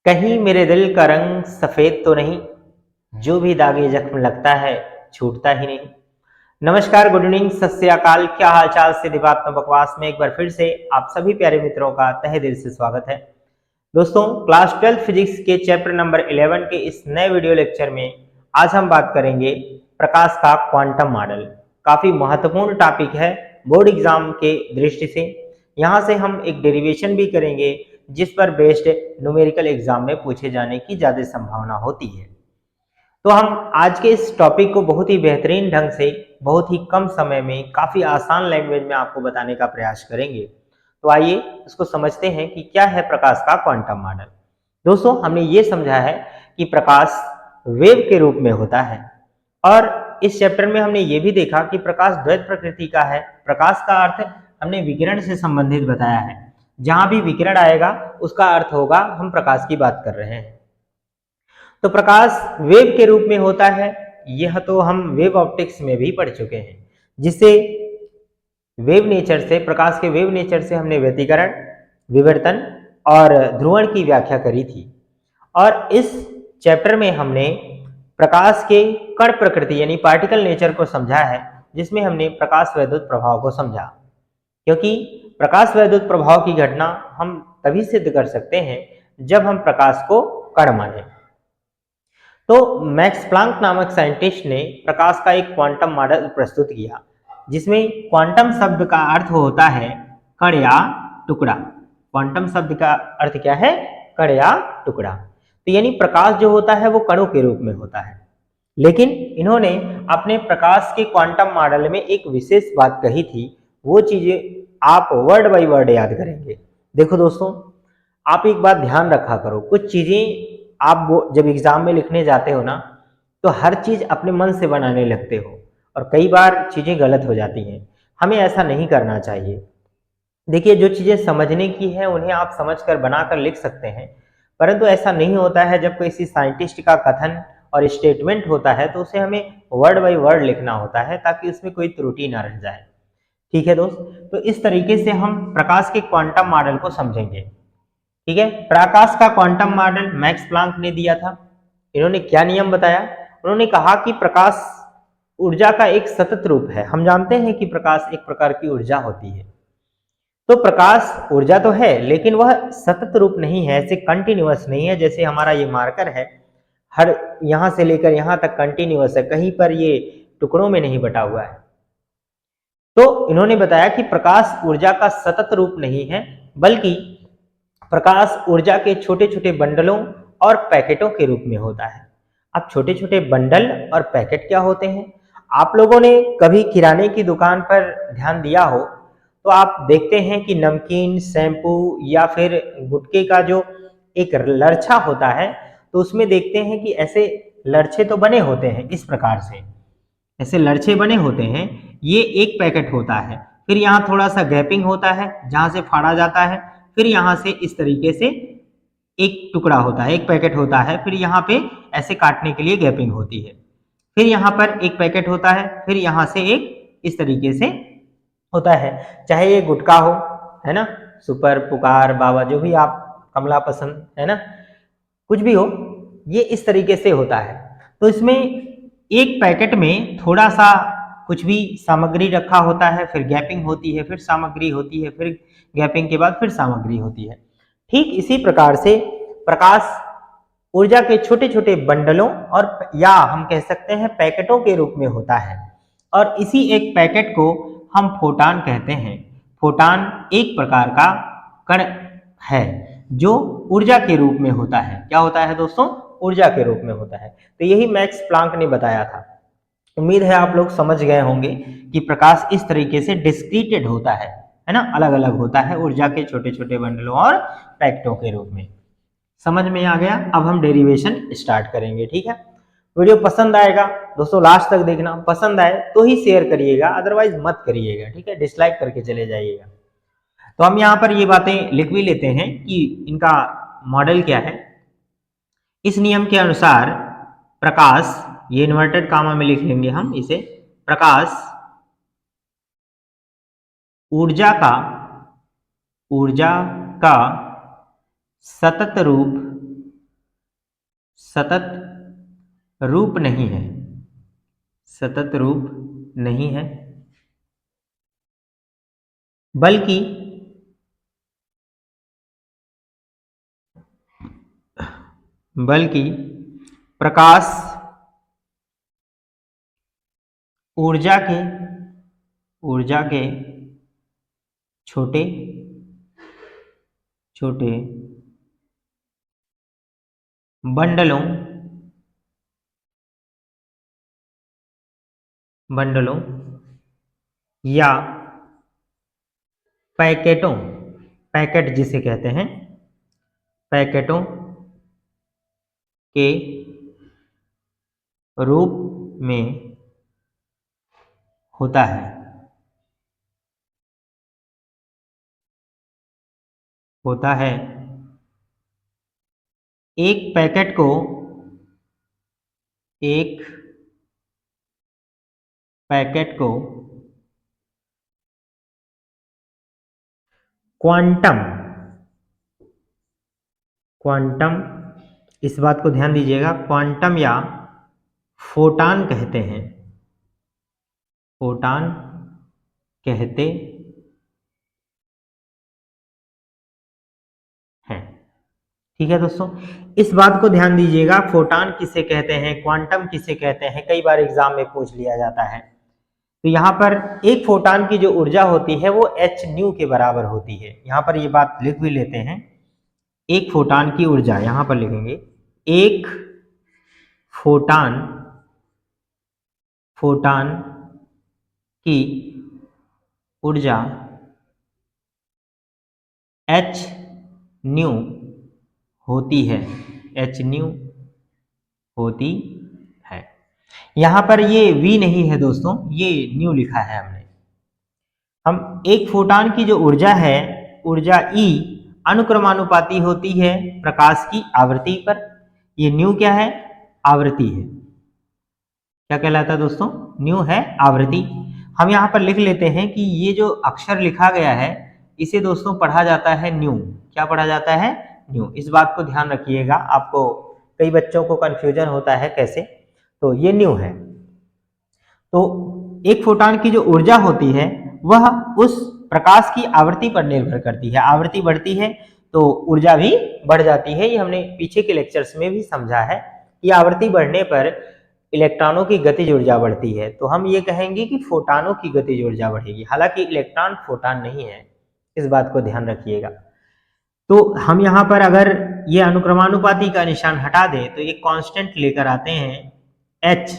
कहीं मेरे दिल का रंग सफेद तो नहीं, जो भी दागे जख्म लगता है छूटता ही नहीं। नमस्कार, गुड इवनिंग, सत श्री अकाल। क्या हाल चाल से दिवात्म बकवास में एक बार फिर से आप सभी प्यारे मित्रों का तहे दिल से स्वागत है। दोस्तों, क्लास 12 फिजिक्स के चैप्टर नंबर 11 के इस नए वीडियो लेक्चर में आज हम बात करेंगे प्रकाश का क्वांटम मॉडल। काफी महत्वपूर्ण टॉपिक है बोर्ड एग्जाम के दृष्टि से। यहाँ से हम एक डेरिवेशन भी करेंगे जिस पर बेस्ड न्यूमेरिकल एग्जाम में पूछे जाने की ज्यादा संभावना होती है। तो हम आज के इस टॉपिक को बहुत ही बेहतरीन ढंग से, बहुत ही कम समय में, काफी आसान लैंग्वेज में आपको बताने का प्रयास करेंगे। तो आइए इसको समझते हैं कि क्या है प्रकाश का क्वांटम मॉडल। दोस्तों, हमने ये समझा है कि प्रकाश वेव के रूप में होता है, और इस चैप्टर में हमने ये भी देखा कि प्रकाश द्वैत प्रकृति का है। प्रकाश का अर्थ हमने विकिरण से संबंधित बताया है। जहां भी विकिरण आएगा उसका अर्थ होगा हम प्रकाश की बात कर रहे हैं। तो प्रकाश वेव के रूप में होता है, यह तो हम वेव ऑप्टिक्स में भी पढ़ चुके हैं, जिससे वेव नेचर से, प्रकाश के वेव नेचर से हमने व्यतिकरण, विवर्तन और ध्रुवण की व्याख्या करी थी। और इस चैप्टर में हमने प्रकाश के कण प्रकृति यानी पार्टिकल नेचर को समझा है, जिसमें हमने प्रकाश वैद्युत प्रभाव को समझा। क्योंकि प्रकाश वैद्युत प्रभाव की घटना हम तभी सिद्ध कर सकते हैं जब हम प्रकाश को कण माने। तो मैक्स प्लांक नामक साइंटिस्ट ने प्रकाश का एक क्वांटम मॉडल प्रस्तुत किया, जिसमें क्वांटम शब्द का अर्थ होता है कण या टुकड़ा। क्वांटम शब्द का अर्थ क्या है? कण या टुकड़ा। तो यानी प्रकाश जो होता है वो कणों के रूप में होता है। लेकिन इन्होंने अपने प्रकाश के क्वांटम मॉडल में एक विशेष बात कही थी। वो चीजें आप वर्ड बाय वर्ड याद करेंगे। देखो दोस्तों, आप एक बात ध्यान रखा करो, कुछ चीजें आप वो जब एग्जाम में लिखने जाते हो ना, तो हर चीज अपने मन से बनाने लगते हो और कई बार चीजें गलत हो जाती हैं। हमें ऐसा नहीं करना चाहिए। देखिए, जो चीजें समझने की है उन्हें आप समझकर बनाकर लिख सकते हैं, परंतु ऐसा नहीं होता है। जब किसी साइंटिस्ट का कथन और स्टेटमेंट होता है तो उसे हमें वर्ड बाय वर्ड लिखना होता है, ताकि उसमें कोई त्रुटि ना रह जाए। ठीक है दोस्त, तो इस तरीके से हम प्रकाश के क्वांटम मॉडल को समझेंगे। ठीक है, प्रकाश का क्वांटम मॉडल मैक्स प्लांक ने दिया था। इन्होंने क्या नियम बताया? उन्होंने कहा कि प्रकाश ऊर्जा का एक सतत रूप है। हम जानते हैं कि प्रकाश एक प्रकार की ऊर्जा होती है। तो प्रकाश ऊर्जा तो है, लेकिन वह सतत रूप नहीं है, ऐसे कंटिन्यूअस नहीं है। जैसे हमारा ये मार्कर है, हर यहां से लेकर यहां तक कंटिन्यूअस है, कहीं पर ये टुकड़ों में नहीं बटा हुआ है। तो इन्होंने बताया कि प्रकाश ऊर्जा का सतत रूप नहीं है, बल्कि प्रकाश ऊर्जा के छोटे छोटे बंडलों और पैकेटों के रूप में होता है। अब छोटे छोटे बंडल और पैकेट क्या होते हैं? आप लोगों ने कभी किराने की दुकान पर ध्यान दिया हो तो आप देखते हैं कि नमकीन, शैम्पू या फिर गुटखे का जो एक लरछा होता है, तो उसमें देखते हैं कि ऐसे लरछे तो बने होते हैं इस प्रकार से, ऐसे लरछे बने होते हैं। ये एक पैकेट होता है, फिर यहाँ थोड़ा सा गैपिंग होता है जहां से फाड़ा जाता है, फिर यहाँ से इस तरीके से एक टुकड़ा होता है, एक पैकेट होता है, फिर यहाँ पे ऐसे काटने के लिए गैपिंग होती है, फिर यहाँ पर एक पैकेट होता है, फिर यहाँ से एक इस तरीके से होता है। चाहे ये गुटखा हो, है ना, सुपर, पुकार, बाबा, जो भी आप, कमला पसंद, है ना, कुछ भी हो, ये इस तरीके से होता है। तो इसमें एक पैकेट में थोड़ा सा कुछ भी सामग्री रखा होता है, फिर गैपिंग होती है, फिर सामग्री होती है, फिर गैपिंग के बाद फिर सामग्री होती है। ठीक इसी प्रकार से प्रकाश ऊर्जा के छोटे छोटे बंडलों और या हम कह सकते हैं पैकेटों के रूप में होता है। और इसी एक पैकेट को हम फोटान कहते हैं। फोटान एक प्रकार का कण है जो ऊर्जा के रूप में होता है। क्या होता है दोस्तों? ऊर्जा के रूप में होता है। तो यही मैक्स प्लांक ने बताया था। उम्मीद है आप लोग समझ गए होंगे कि प्रकाश इस तरीके से डिस्क्रीटेड होता है ना, अलग अलग होता है ऊर्जा के छोटे छोटे बंडलों और पैकेटों के रूप में। समझ में आ गया? अब हम डेरिवेशन स्टार्ट करेंगे। ठीक है, वीडियो पसंद आएगा दोस्तों, लास्ट तक देखना। पसंद आए तो ही शेयर करिएगा, अदरवाइज मत करिएगा। ठीक है, डिसलाइक करके चले जाइएगा। तो हम यहाँ पर ये बातें लिख भी लेते हैं कि इनका मॉडल क्या है। इस नियम के अनुसार प्रकाश, ये इन्वर्टेड कामा में लिख लेंगे हम इसे, प्रकाश ऊर्जा का सतत रूप सतत रूप नहीं है, सतत रूप नहीं है, बल्कि बल्कि प्रकाश ऊर्जा के छोटे छोटे बंडलों बंडलों या पैकेटों, पैकेट जिसे कहते हैं, पैकेटों के रूप में होता है, होता है। एक पैकेट को एक पैकेट को क्वांटम क्वांटम इस बात को ध्यान दीजिएगा, क्वांटम या फोटान कहते हैं, फोटान कहते हैं। ठीक है दोस्तों, इस बात को ध्यान दीजिएगा, फोटान किसे कहते हैं, क्वांटम किसे कहते हैं, कई बार एग्जाम में पूछ लिया जाता है। तो यहाँ पर एक फोटान की जो ऊर्जा होती है वो h न्यू के बराबर होती है। यहाँ पर ये बात लिख भी लेते हैं, एक फोटान की ऊर्जा, यहाँ पर लिखेंगे एक फोटान की ऊर्जा h न्यू होती है, h न्यू होती है। यहाँ पर ये v नहीं है दोस्तों, ये न्यू लिखा है हमने। हम एक फोटान की जो ऊर्जा है, ऊर्जा E अनुक्रमानुपाती होती है प्रकाश की आवृत्ति पर। ये न्यू क्या है, आवृत्ति है। क्या कहलाता है दोस्तों, न्यू है आवृत्ति। हम यहाँ पर लिख लेते हैं कि ये जो अक्षर लिखा गया है इसे दोस्तों पढ़ा जाता है न्यू। क्या पढ़ा जाता है, न्यू। इस बात को ध्यान रखिएगा, आपको कई बच्चों को कंफ्यूजन होता है कैसे, तो ये न्यू है। तो एक फोटान की जो ऊर्जा होती है वह उस प्रकाश की आवृत्ति पर निर्भर करती है। आवृत्ति बढ़ती है तो ऊर्जा भी बढ़ जाती है। ये हमने पीछे के लेक्चर्स में भी समझा है कि आवृत्ति बढ़ने पर इलेक्ट्रॉनों की गतिज ऊर्जा बढ़ती है। तो हम ये कहेंगे कि फोटानों की गतिज ऊर्जा बढ़ेगी, हालांकि इलेक्ट्रॉन फोटान नहीं है, इस बात को ध्यान रखिएगा। तो हम यहाँ पर अगर ये अनुक्रमानुपाती का निशान हटा दें तो ये कांस्टेंट लेकर आते हैं h।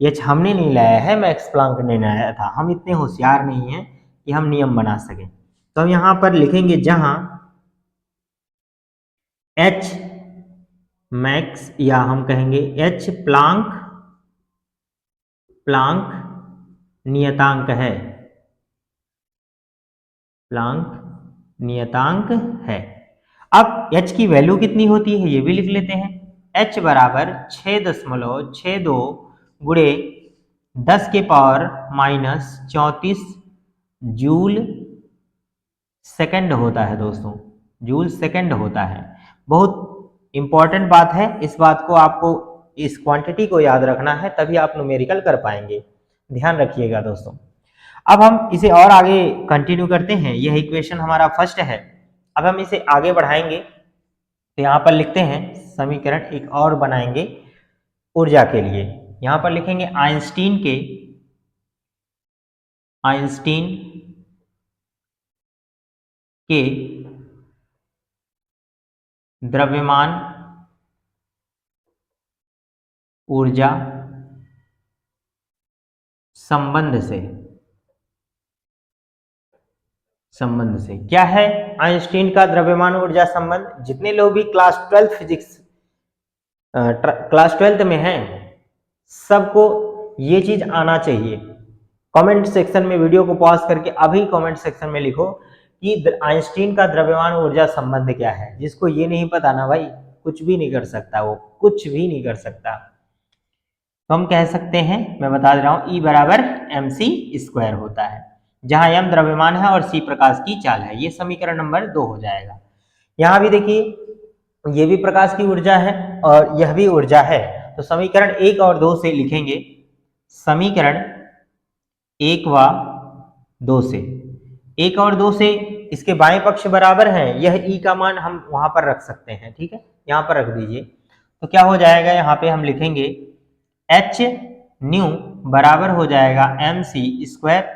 एच हमने नहीं लाया है, मैक्स प्लांक ने लाया था। हम इतने होशियार नहीं हैं कि हम नियम बना सकें। तो हम यहाँ पर लिखेंगे जहां एच मैक्स, या हम कहेंगे एच प्लांक नियतांक है, प्लांक नियतांक है। अब h की वैल्यू कितनी होती है ये भी लिख लेते हैं। h बराबर 6.62 गुणे 10 के पावर -34 जूल सेकंड होता है दोस्तों, जूल सेकंड होता है। बहुत इंपॉर्टेंट बात है, इस बात को आपको, इस क्वांटिटी को याद रखना है, तभी आप न्यूमेरिकल कर पाएंगे। ध्यान रखिएगा दोस्तों। अब हम इसे और आगे कंटिन्यू करते हैं। यह इक्वेशन हमारा फर्स्ट है। अब हम इसे आगे बढ़ाएंगे तो यहाँ पर लिखते हैं समीकरण एक और बनाएंगे ऊर्जा के लिए। यहाँ पर लिखेंगे आइंस्टीन के द्रव्यमान ऊर्जा संबंध से क्या है आइंस्टीन का द्रव्यमान ऊर्जा संबंध। जितने लोग भी क्लास 12 फिजिक्स क्लास 12 में हैं सबको ये चीज आना चाहिए। कमेंट सेक्शन में वीडियो को पॉज करके अभी कमेंट सेक्शन में लिखो कि आइंस्टीन का द्रव्यमान ऊर्जा संबंध क्या है। जिसको ये नहीं पता ना भाई, कुछ भी नहीं कर सकता, वो कुछ भी नहीं कर सकता। तो हम कह सकते हैं, मैं बता दे रहा हूं, E बराबर mc² होता है, जहां m द्रव्यमान है और c प्रकाश की चाल है। ये समीकरण नंबर 2 हो जाएगा। यहां भी देखिए ये भी प्रकाश की ऊर्जा है और यह भी ऊर्जा है। तो समीकरण 1 और 2 से लिखेंगे, समीकरण 1 व 2 से, 1 और 2 से इसके बाएं पक्ष बराबर हैं, यह ई का मान हम वहां पर रख सकते हैं, ठीक है, यहां पर रख दीजिए। तो क्या हो जाएगा, यहाँ पे हम लिखेंगे एच न्यू बराबर हो जाएगा एम सी स्क्वायर।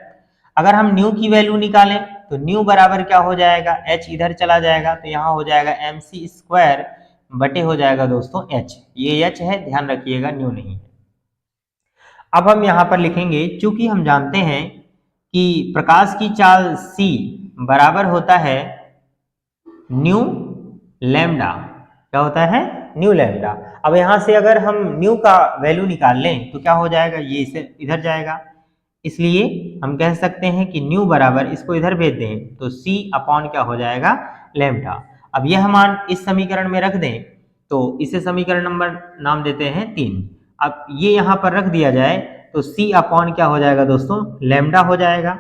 अगर हम न्यू की वैल्यू निकालें तो न्यू बराबर क्या हो जाएगा, एच इधर चला जाएगा तो यहाँ हो जाएगा एम सी स्क्वायर बटे हो जाएगा दोस्तों एच, ये एच है, ध्यान रखिएगा न्यू नहीं है। अब हम यहाँ पर लिखेंगे, चूंकि हम जानते हैं कि प्रकाश की चाल c बराबर होता है न्यू लैम्डा, क्या होता है, न्यू लैम्डा। अब यहाँ से अगर हम न्यू का वैल्यू निकाल लें तो क्या हो जाएगा, ये इसे इधर जाएगा, इसलिए हम कह सकते हैं कि न्यू बराबर, इसको इधर भेज दें तो c अपॉन क्या हो जाएगा, लैम्डा। अब यह मान इस समीकरण में रख दें तो इसे समीकरण नंबर नाम देते हैं 3। अब ये यहाँ पर रख दिया जाए तो c अपॉन क्या हो जाएगा दोस्तों, लैम्डा हो जाएगा,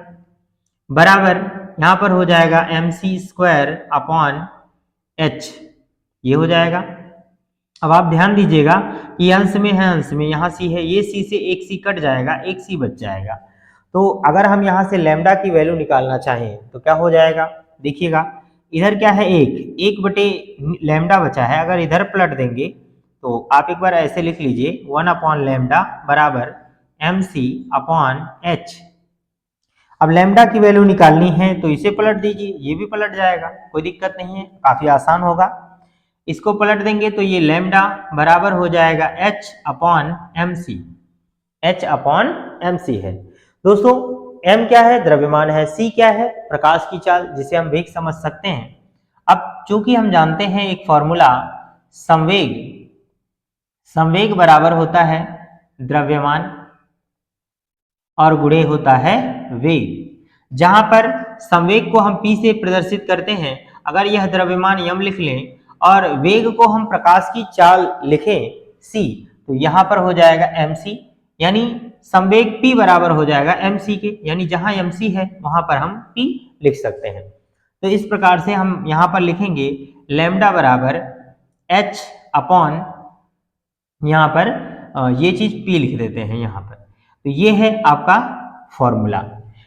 बराबर यहाँ पर हो जाएगा M C square upon H, ये हो जाएगा। अब आप ध्यान दीजिएगा कि अंश में है, अंश में यहाँ सी है, ये सी से एक सी कट जाएगा, एक सी बच जाएगा। तो अगर हम यहाँ से लैम्डा की वैल्यू निकालना चाहें तो क्या हो जाएगा, देखिएगा इधर क्या है, एक बटे लैम्डा बचा है, अगर इधर पलट देंगे तो आप एक बार ऐसे लिख लीजिए 1 अपॉन लैम्डा बराबर एम सी अपॉन एच। अब लैम्डा की वैल्यू निकालनी है तो इसे पलट दीजिए, ये भी पलट जाएगा, कोई दिक्कत नहीं है, काफी आसान होगा। इसको पलट देंगे तो ये लैम्डा बराबर हो जाएगा h upon M C, H upon M C है। दोस्तों m क्या है, द्रव्यमान है, c क्या है, प्रकाश की चाल, जिसे हम वेग समझ सकते हैं। अब चूंकि हम जानते हैं एक फॉर्मूला, संवेग, संवेग बराबर होता है द्रव्यमान और गुणे होता है वेग, जहां पर संवेग को हम p से प्रदर्शित करते हैं। अगर यह द्रव्यमान यम लिख लें और वेग को हम प्रकाश की चाल लिखें c, तो यहां पर हो जाएगा mc, यानी संवेग p बराबर हो जाएगा mc के, यानी जहां mc है वहां पर हम p लिख सकते हैं। तो इस प्रकार से हम यहां पर लिखेंगे लैम्डा बराबर h अपॉन, यहाँ पर ये चीज p लिख देते हैं यहाँ पर। तो ये है आपका फॉर्मूला।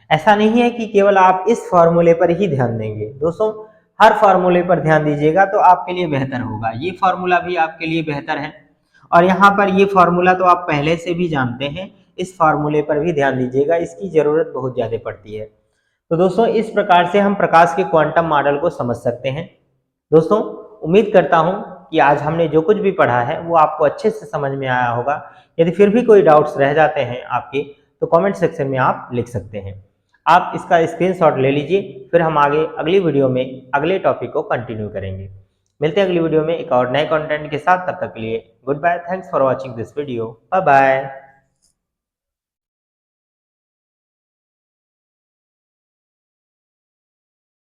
ऐसा नहीं है कि केवल आप इस फॉर्मूले पर ही ध्यान देंगे, दोस्तों हर फॉर्मूले पर ध्यान दीजिएगा तो आपके लिए बेहतर होगा। ये फॉर्मूला भी आपके लिए बेहतर है और यहाँ पर ये फॉर्मूला तो आप पहले से भी जानते हैं, इस फॉर्मूले पर भी ध्यान दीजिएगा, इसकी जरूरत बहुत ज्यादा पड़ती है। तो दोस्तों इस प्रकार से हम प्रकाश के क्वांटम मॉडल को समझ सकते हैं। दोस्तों उम्मीद करता हूं कि आज हमने जो कुछ भी पढ़ा है वो आपको अच्छे से समझ में आया होगा। यदि फिर भी कोई डाउट्स रह जाते हैं आपके तो कमेंट सेक्शन में आप लिख सकते हैं। आप इसका स्क्रीनशॉट ले लीजिए, फिर हम आगे अगली वीडियो में अगले टॉपिक को कंटिन्यू करेंगे। मिलते हैं अगली वीडियो में एक और नए कंटेंट के साथ, तब तक के लिए goodbye, thanks for watching this video, bye bye.